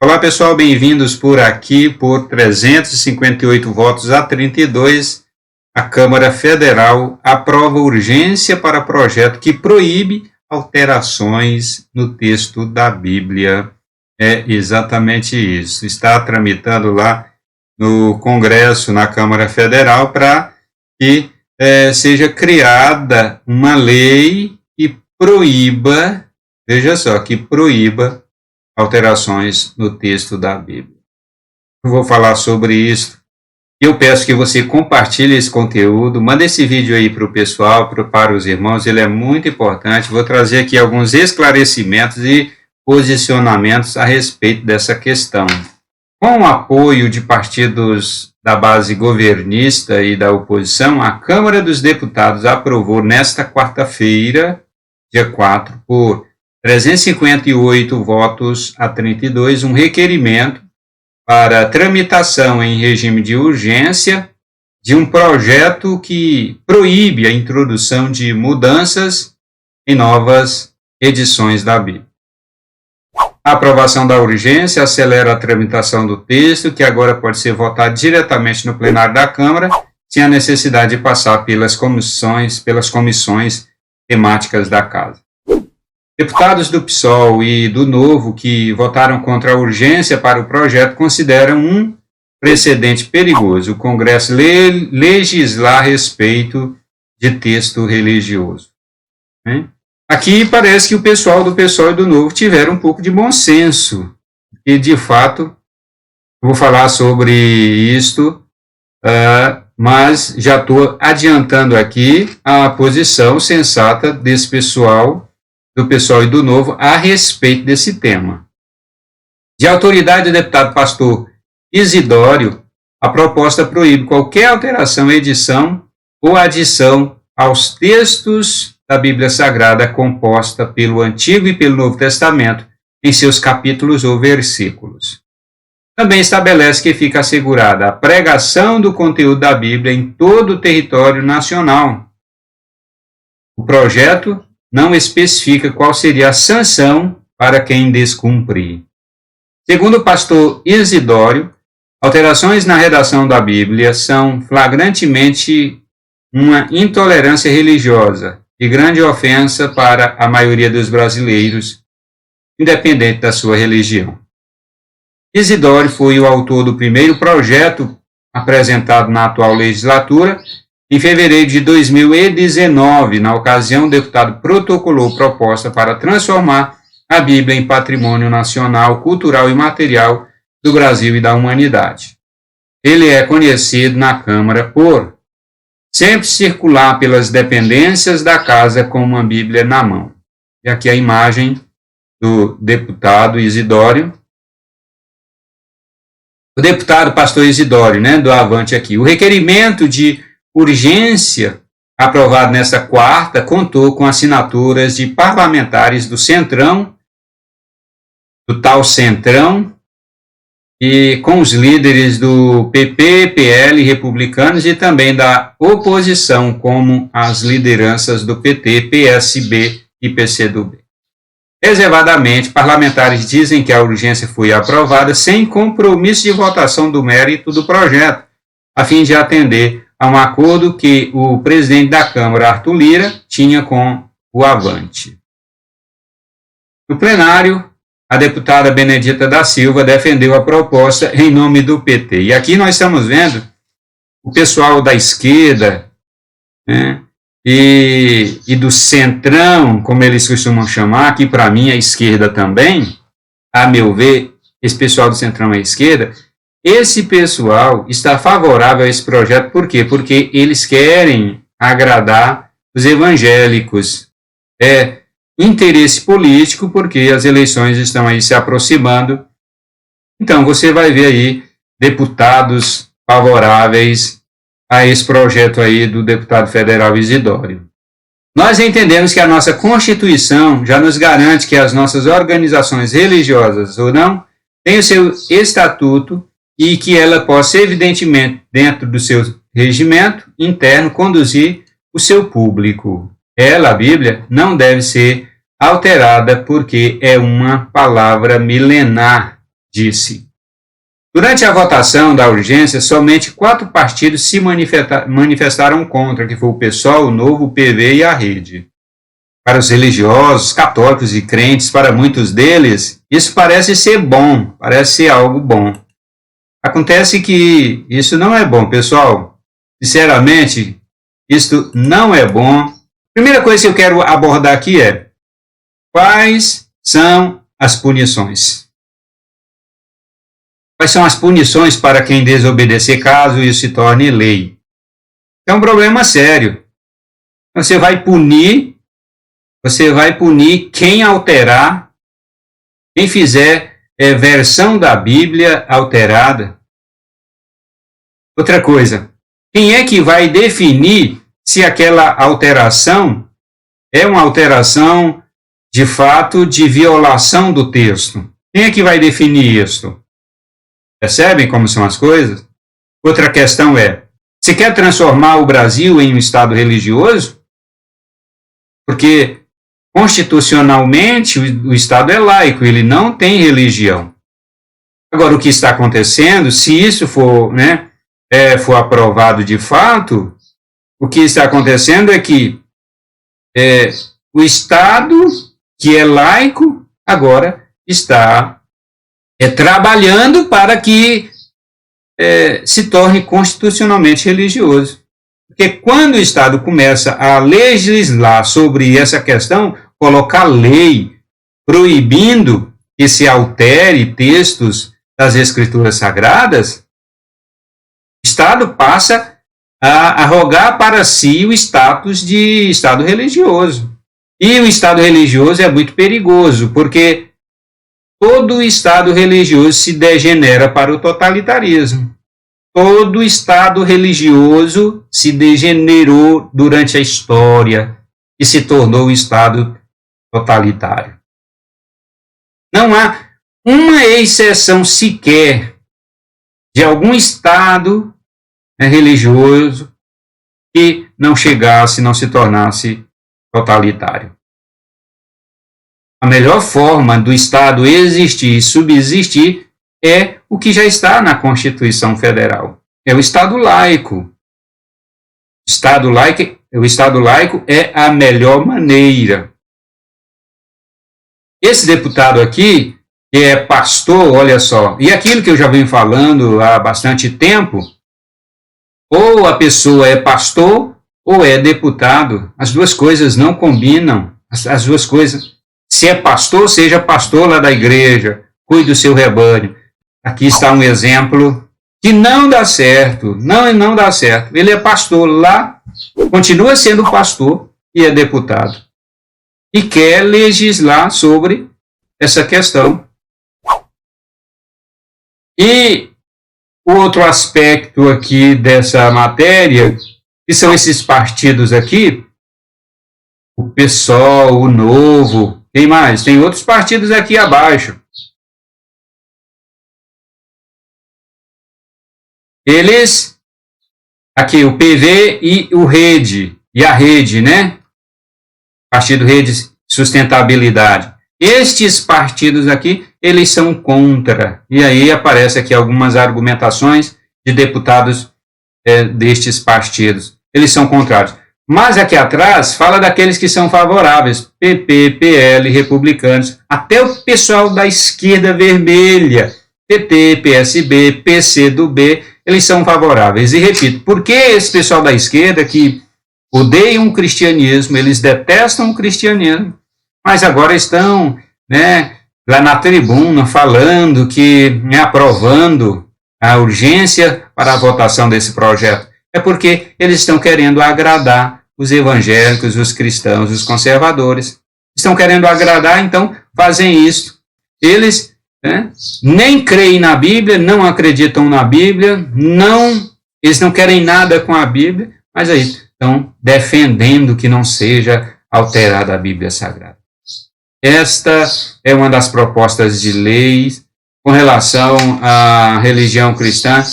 Olá pessoal, bem-vindos por aqui. Por 358 votos a 32, a Câmara Federal aprova urgência para projeto que proíbe alterações no texto da Bíblia. É exatamente isso. Está tramitando lá no Congresso, na Câmara Federal, para que seja criada uma lei que proíba, veja só, que proíba alterações no texto da Bíblia. Eu vou falar sobre isso. Eu peço que você compartilhe esse conteúdo, mande esse vídeo aí para o pessoal, para os irmãos, ele é muito importante. Vou trazer aqui alguns esclarecimentos e posicionamentos a respeito dessa questão. Com o apoio de partidos da base governista e da oposição, a Câmara dos Deputados aprovou nesta quarta-feira, dia 4, por 358 votos a 32, um requerimento para tramitação em regime de urgência de um projeto que proíbe a introdução de mudanças em novas edições da Bíblia. A aprovação da urgência acelera a tramitação do texto, que agora pode ser votado diretamente no plenário da Câmara, sem a necessidade de passar pelas comissões temáticas da Casa. Deputados do PSOL e do Novo que votaram contra a urgência para o projeto consideram um precedente perigoso o Congresso legislar a respeito de texto religioso. Aqui parece que o pessoal do PSOL e do Novo tiveram um pouco de bom senso. E, de fato, vou falar sobre isto, mas já estou adiantando aqui a posição sensata desse pessoal, do PSOL e do Novo, a respeito desse tema. De autoridade do deputado pastor Isidório, a proposta proíbe qualquer alteração, edição ou adição aos textos da Bíblia Sagrada composta pelo Antigo e pelo Novo Testamento em seus capítulos ou versículos. Também estabelece que fica assegurada a pregação do conteúdo da Bíblia em todo o território nacional. O projeto não especifica qual seria a sanção para quem descumprir. Segundo o pastor Isidório, alterações na redação da Bíblia são flagrantemente uma intolerância religiosa e grande ofensa para a maioria dos brasileiros, independente da sua religião. Isidório foi o autor do primeiro projeto apresentado na atual legislatura. Em fevereiro de 2019, na ocasião, o deputado protocolou proposta para transformar a Bíblia em patrimônio nacional, cultural e material do Brasil e da humanidade. Ele é conhecido na Câmara por sempre circular pelas dependências da casa com uma Bíblia na mão. E aqui a imagem do deputado Isidório. O deputado pastor Isidório, do Avante aqui. O requerimento de urgência aprovado nesta quarta contou com assinaturas de parlamentares do Centrão, do tal Centrão, e com os líderes do PP, PL, republicanos e também da oposição, como as lideranças do PT, PSB e PCdoB. Reservadamente, parlamentares dizem que a urgência foi aprovada sem compromisso de votação do mérito do projeto, a fim de atender a um acordo que o presidente da Câmara, Arthur Lira, tinha com o Avante. No plenário, a deputada Benedita da Silva defendeu a proposta em nome do PT. E aqui nós estamos vendo o pessoal da esquerda, e do centrão, como eles costumam chamar, que para mim é esquerda também, a meu ver, esse pessoal do centrão é esquerda. Esse pessoal está favorável a esse projeto, por quê? Porque eles querem agradar os evangélicos. É interesse político, porque as eleições estão aí se aproximando. Então, você vai ver aí deputados favoráveis a esse projeto aí do deputado federal Isidório. Nós entendemos que a nossa Constituição já nos garante que as nossas organizações religiosas ou não têm o seu estatuto e que ela possa, evidentemente, dentro do seu regimento interno, conduzir o seu público. Ela, a Bíblia, não deve ser alterada porque é uma palavra milenar disse. Durante a votação da urgência, somente 4 partidos se manifestaram contra, que foi o PSOL, o Novo, o PV e a Rede. Para os religiosos, católicos e crentes, para muitos deles, isso parece ser bom, parece ser algo bom. Acontece que isso não é bom, pessoal. Sinceramente, isto não é bom. Primeira coisa que eu quero abordar aqui é: quais são as punições? Quais são as punições para quem desobedecer caso isso se torne lei? É um problema sério. Você vai punir quem alterar, quem fizer versão da Bíblia alterada. Outra coisa, quem é que vai definir se aquela alteração é uma alteração de fato de violação do texto? Quem é que vai definir isso? Percebem como são as coisas? Outra questão é: você quer transformar o Brasil em um Estado religioso? Porque constitucionalmente o Estado é laico, ele não tem religião. Agora, o que está acontecendo, se isso for aprovado de fato, o que está acontecendo é que o Estado, que é laico, agora está trabalhando para que se torne constitucionalmente religioso. Porque quando o Estado começa a legislar sobre essa questão, colocar lei proibindo que se altere textos das Escrituras Sagradas, o Estado passa a arrogar para si o status de Estado religioso. E o Estado religioso é muito perigoso, porque todo Estado religioso se degenera para o totalitarismo. Todo Estado religioso se degenerou durante a história e se tornou um Estado totalitário. Não há uma exceção sequer de algum Estado religioso que não chegasse, não se tornasse totalitário. A melhor forma do Estado existir e subsistir é o que já está na Constituição Federal. É o Estado laico. O Estado laico é a melhor maneira. Esse deputado aqui, que é pastor, olha só, e aquilo que eu já venho falando há bastante tempo, ou a pessoa é pastor ou é deputado. As duas coisas não combinam. As duas coisas. Se é pastor, seja pastor lá da igreja, cuide do seu rebanho. Aqui está um exemplo que não dá certo, não dá certo. Ele é pastor lá, continua sendo pastor e é deputado. E quer legislar sobre essa questão. E o outro aspecto aqui dessa matéria, que são esses partidos aqui, o PSOL, o Novo, tem mais? Tem outros partidos aqui abaixo. Eles, aqui o PV e o Rede, e a Rede, né? Partido Rede Sustentabilidade. Estes partidos aqui, eles são contra. E aí aparece aqui algumas argumentações de deputados destes partidos. Eles são contrários. Mas aqui atrás fala daqueles que são favoráveis. PP, PL, republicanos, até o pessoal da esquerda vermelha, PT, PSB, PC do B, eles são favoráveis. E repito, por que esse pessoal da esquerda que odeiam o cristianismo, eles detestam o cristianismo, mas agora estão lá na tribuna falando que, aprovando a urgência para a votação desse projeto? É porque eles estão querendo agradar os evangélicos, os cristãos, os conservadores. Estão querendo agradar, então fazem isso. Eles nem creem na Bíblia, não acreditam na Bíblia, eles não querem nada com a Bíblia, mas aí estão defendendo que não seja alterada a Bíblia Sagrada. Esta é uma das propostas de leis com relação à religião cristã,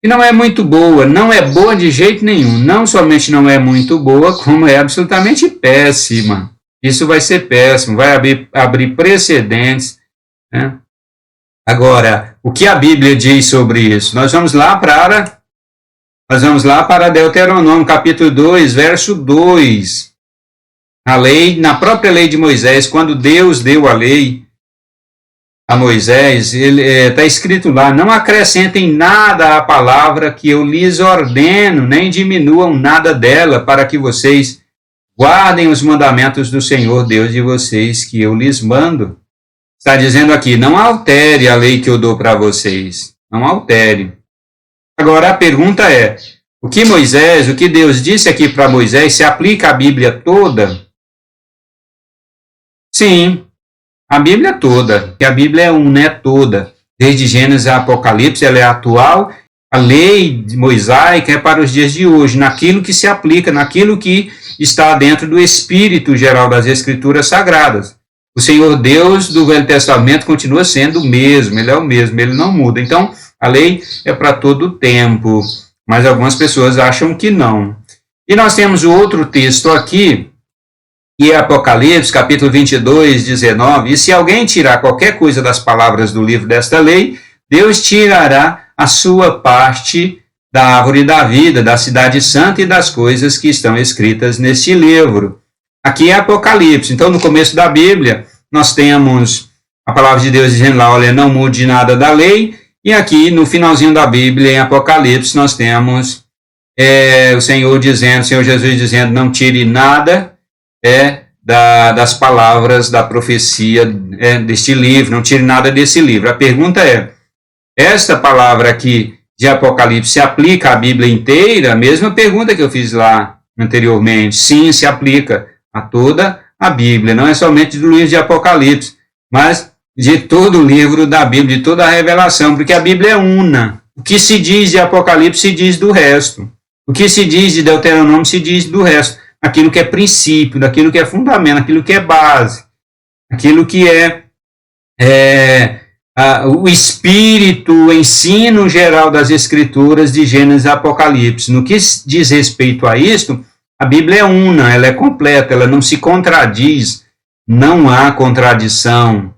que não é muito boa, não é boa de jeito nenhum. Não somente não é muito boa, como é absolutamente péssima. Isso vai ser péssimo, vai abrir precedentes, Agora, o que a Bíblia diz sobre isso? Nós vamos lá para Deuteronômio, capítulo 2, verso 2. A lei, na própria lei de Moisés, quando Deus deu a lei a Moisés, está escrito lá: não acrescentem nada à palavra que eu lhes ordeno, nem diminuam nada dela, para que vocês guardem os mandamentos do Senhor Deus de vocês, que eu lhes mando. Está dizendo aqui: não altere a lei que eu dou para vocês. Não altere. Agora a pergunta é: o que Deus disse aqui para Moisés, se aplica à Bíblia toda? Sim, a Bíblia toda, que a Bíblia é toda, desde Gênesis a Apocalipse, ela é atual. A lei mosaica é para os dias de hoje, naquilo que se aplica, naquilo que está dentro do espírito geral das Escrituras Sagradas. O Senhor Deus do Velho Testamento continua sendo o mesmo, Ele é o mesmo, Ele não muda. Então, a lei é para todo o tempo, mas algumas pessoas acham que não. E nós temos o outro texto aqui, que é Apocalipse, capítulo 22, 19. E se alguém tirar qualquer coisa das palavras do livro desta lei, Deus tirará a sua parte da árvore da vida, da cidade santa e das coisas que estão escritas neste livro. Aqui é Apocalipse. Então, no começo da Bíblia, nós temos a palavra de Deus dizendo lá: olha, não mude nada da lei. E aqui, no finalzinho da Bíblia, em Apocalipse, nós temos o Senhor Jesus dizendo: não tire nada das palavras da profecia deste livro, não tire nada desse livro. A pergunta é: esta palavra aqui de Apocalipse se aplica à Bíblia inteira? A mesma pergunta que eu fiz lá anteriormente. Sim, se aplica a toda a Bíblia, não é somente do livro de Apocalipse, mas de todo o livro da Bíblia, de toda a revelação, porque a Bíblia é una. O que se diz de Apocalipse se diz do resto. O que se diz de Deuteronômio se diz do resto. Aquilo que é princípio, daquilo que é fundamento, aquilo que é base, aquilo que o espírito, o ensino geral das Escrituras de Gênesis e Apocalipse. No que diz respeito a isto, a Bíblia é una, ela é completa, ela não se contradiz, não há contradição.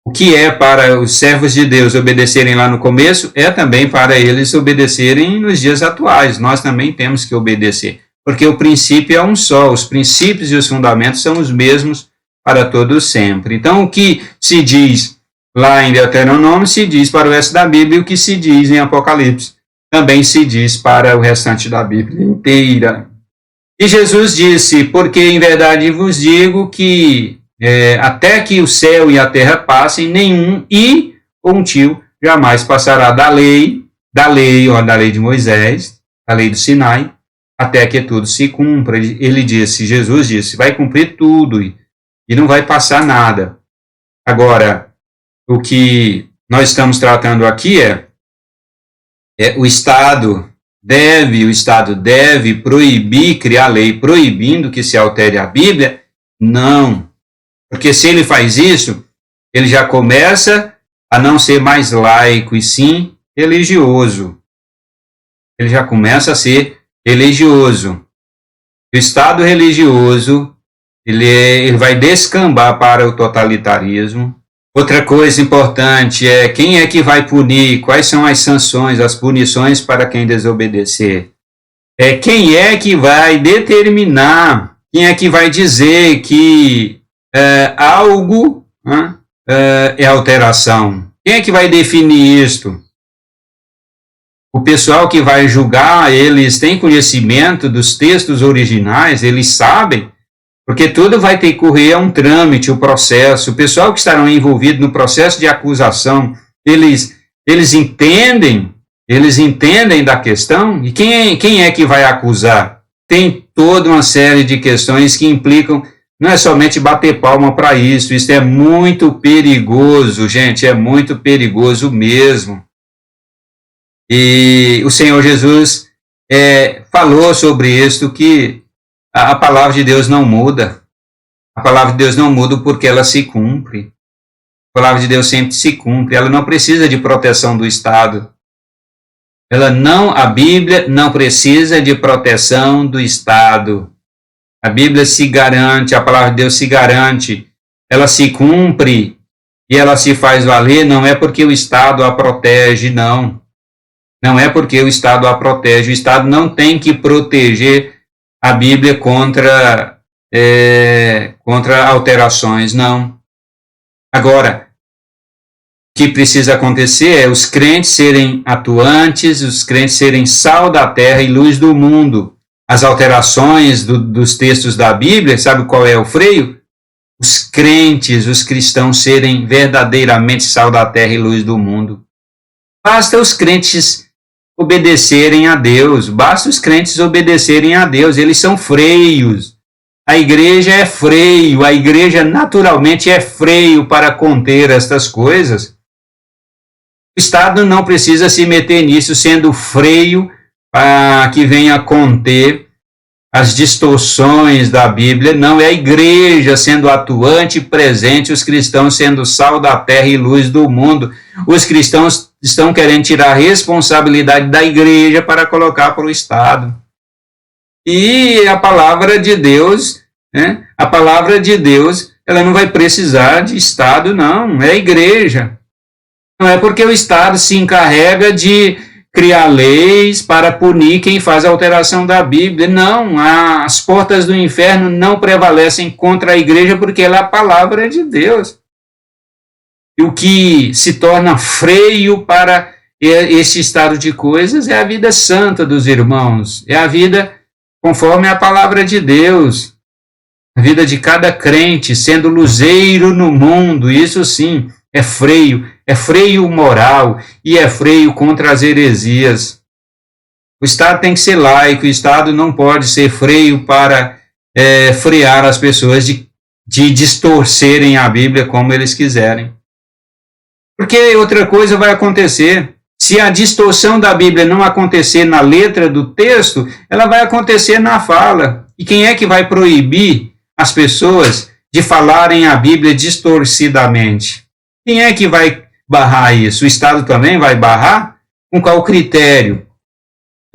O que é para os servos de Deus obedecerem lá no começo, é também para eles obedecerem nos dias atuais. Nós também temos que obedecer, porque o princípio é um só, os princípios e os fundamentos são os mesmos para todos sempre. Então, o que se diz lá em Deuteronômio se diz para o resto da Bíblia, e o que se diz em Apocalipse também se diz para o restante da Bíblia inteira. E Jesus disse: porque em verdade vos digo que até que o céu e a terra passem, nenhum i ou um tio jamais passará da lei de Moisés, da lei do Sinai, até que tudo se cumpra. Jesus disse, vai cumprir tudo e não vai passar nada. Agora, o que nós estamos tratando aqui o Estado deve proibir, criar lei proibindo que se altere a Bíblia? Não. Porque se ele faz isso, ele já começa a não ser mais laico e sim religioso. Ele já começa a ser religioso. O Estado religioso, ele vai descambar para o totalitarismo. Outra coisa importante é quem é que vai punir, quais são as sanções, as punições para quem desobedecer. Quem é que vai determinar, quem é que vai dizer que algo é alteração. Quem é que vai definir isto? O pessoal que vai julgar, eles têm conhecimento dos textos originais, eles sabem, porque tudo vai ter que correr a um trâmite, o processo. O pessoal que estarão envolvido no processo de acusação, eles entendem da questão. E quem é que vai acusar? Tem toda uma série de questões que implicam. Não é somente bater palma para isso é muito perigoso, gente, é muito perigoso mesmo. E o Senhor Jesus falou sobre isso, que a palavra de Deus não muda. A palavra de Deus não muda porque ela se cumpre. A palavra de Deus sempre se cumpre, ela não precisa de proteção do Estado. A Bíblia não precisa de proteção do Estado. A Bíblia se garante, a palavra de Deus se garante, ela se cumpre, e ela se faz valer, não é porque o Estado a protege, não. Não é porque o Estado a protege. O Estado não tem que proteger a Bíblia contra alterações, não. Agora, o que precisa acontecer é os crentes serem atuantes, os crentes serem sal da terra e luz do mundo. As alterações dos textos da Bíblia, sabe qual é o freio? Os crentes, os cristãos serem verdadeiramente sal da terra e luz do mundo. Basta os crentes obedecerem a Deus, basta os crentes obedecerem a Deus, eles são freios. A igreja é freio, a igreja naturalmente é freio para conter estas coisas. O Estado não precisa se meter nisso, sendo freio para que venha conter as distorções da Bíblia. Não, é a igreja sendo atuante e presente, os cristãos sendo sal da terra e luz do mundo. Os cristãos estão querendo tirar a responsabilidade da igreja para colocar para o Estado. E a palavra de Deus, né? A palavra de Deus, ela não vai precisar de Estado, não, é a igreja. Não é porque o Estado se encarrega de criar leis para punir quem faz a alteração da Bíblia. Não, as portas do inferno não prevalecem contra a igreja porque ela é a palavra de Deus. E o que se torna freio para esse estado de coisas é a vida santa dos irmãos, é a vida conforme a palavra de Deus, a vida de cada crente sendo luzeiro no mundo, isso sim, é freio moral e é freio contra as heresias. O Estado tem que ser laico, o Estado não pode ser freio para frear as pessoas de distorcerem a Bíblia como eles quiserem. Porque outra coisa vai acontecer. Se a distorção da Bíblia não acontecer na letra do texto, ela vai acontecer na fala. E quem é que vai proibir as pessoas de falarem a Bíblia distorcidamente? Quem é que vai barrar isso? O Estado também vai barrar? Com qual critério?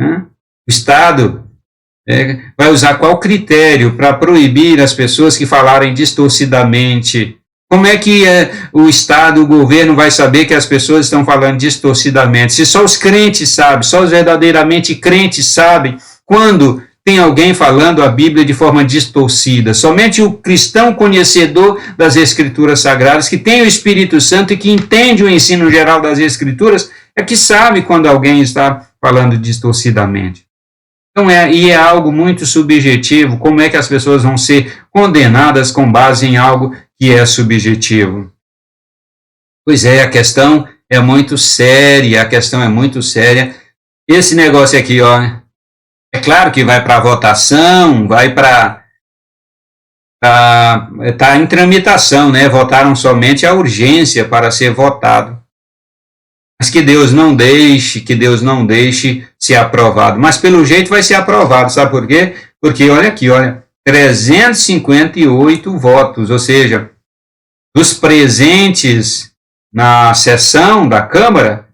O Estado vai usar qual critério para proibir as pessoas que falarem distorcidamente? Como é que o Estado, o governo vai saber que as pessoas estão falando distorcidamente? Se só os crentes sabem, só os verdadeiramente crentes sabem quando tem alguém falando a Bíblia de forma distorcida. Somente o cristão conhecedor das Escrituras Sagradas, que tem o Espírito Santo e que entende o ensino geral das Escrituras, é que sabe quando alguém está falando distorcidamente. Então, é algo muito subjetivo. Como é que as pessoas vão ser condenadas com base em algo que é subjetivo? Pois é, a questão é muito séria, Esse negócio aqui, ó, é claro que vai para votação, vai para... Está em tramitação, né? Votaram somente a urgência para ser votado. Mas que Deus não deixe ser aprovado. Mas pelo jeito vai ser aprovado, sabe por quê? Porque olha aqui, olha, 358 votos, ou seja, dos presentes na sessão da Câmara,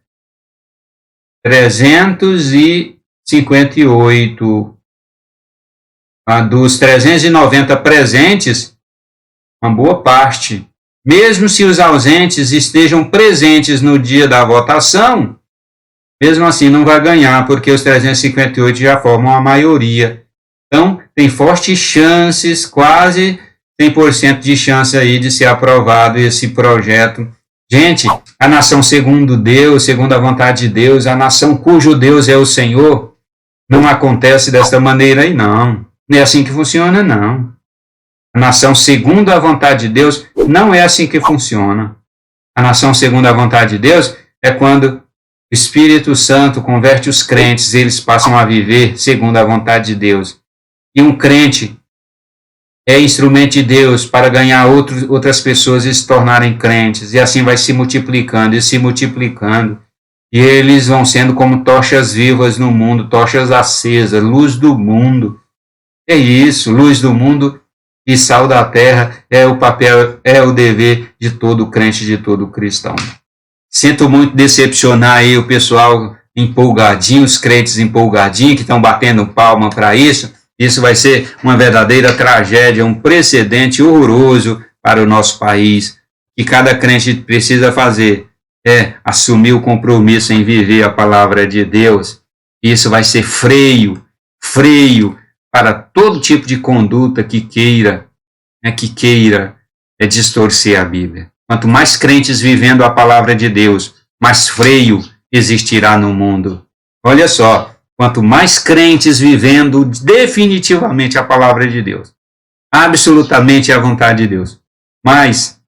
358. Dos 390 presentes, uma boa parte, mesmo se os ausentes estejam presentes no dia da votação, mesmo assim não vai ganhar, porque os 358 já formam a maioria. Então, tem fortes chances, quase 100% de chance aí de ser aprovado esse projeto. Gente, a nação segundo Deus, segundo a vontade de Deus, a nação cujo Deus é o Senhor, não acontece desta maneira aí, não. Não é assim que funciona, não. A nação segundo a vontade de Deus não é assim que funciona. A nação segundo a vontade de Deus é quando o Espírito Santo converte os crentes, eles passam a viver segundo a vontade de Deus. E um crente é instrumento de Deus para ganhar outras pessoas e se tornarem crentes. E assim vai se multiplicando e se multiplicando. E eles vão sendo como tochas vivas no mundo, tochas acesas, luz do mundo. É isso, luz do mundo e sal da terra é o papel, é o dever de todo crente, de todo cristão. Sinto muito decepcionar aí o pessoal empolgadinho, os crentes empolgadinhos que estão batendo palma para isso. Isso vai ser uma verdadeira tragédia, um precedente horroroso para o nosso país. que cada crente precisa fazer é assumir o compromisso em viver a palavra de Deus. Isso vai ser freio para todo tipo de conduta que queira distorcer a Bíblia. Quanto mais crentes vivendo a palavra de Deus, mais freio existirá no mundo. Olha só, quanto mais crentes vivendo definitivamente a palavra de Deus, absolutamente a vontade de Deus, mais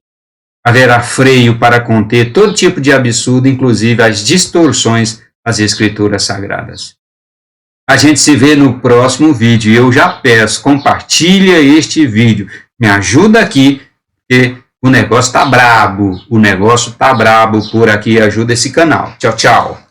haverá freio para conter todo tipo de absurdo, inclusive as distorções das Escrituras Sagradas. A gente se vê no próximo vídeo. Eu já peço, compartilha este vídeo. Me ajuda aqui, porque o negócio tá brabo. O negócio tá brabo por aqui. Ajuda esse canal. Tchau, tchau.